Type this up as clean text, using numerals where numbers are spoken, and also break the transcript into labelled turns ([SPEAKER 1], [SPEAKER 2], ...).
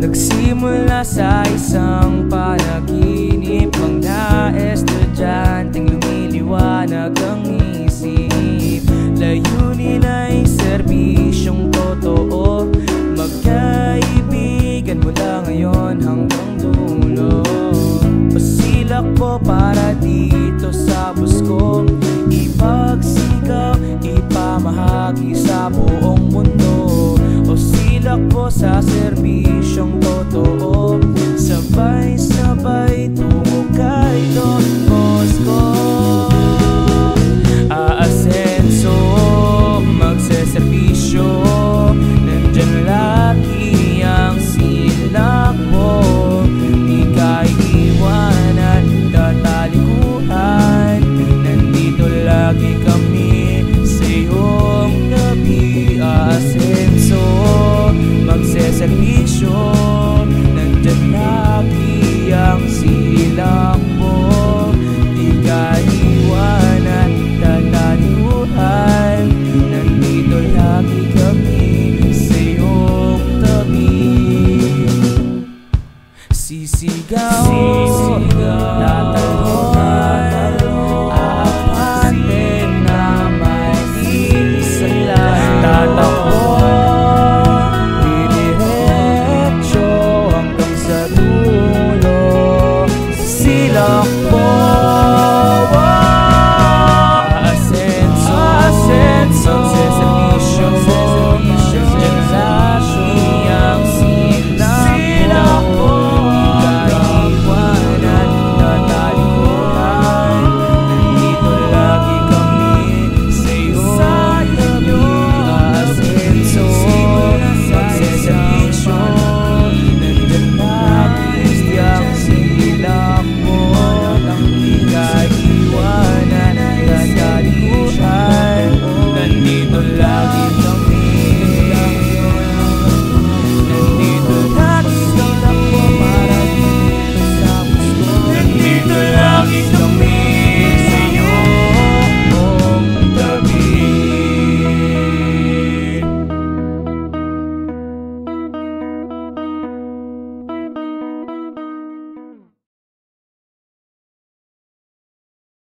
[SPEAKER 1] Nagsimula sa isang panaginip, mga estudyanteng lumiliwanag ang isip. Layunin ay serbisyong totoo, magkaibigan mula ngayon hanggang dulo. Pasilak po para dito sa busko, ipagsigaw, ipamahagi sa buong mundo. O silak po sa serbisyong totoo, sabay-sabay tungo kay Don Bosco. Aasenso, magseserbisyo, nandyan lagi ang silak mo. Di ka iiwanan, tatalikuhan, nandito lagi kami sa iyong gabi. Aasenso, magseserbisyo,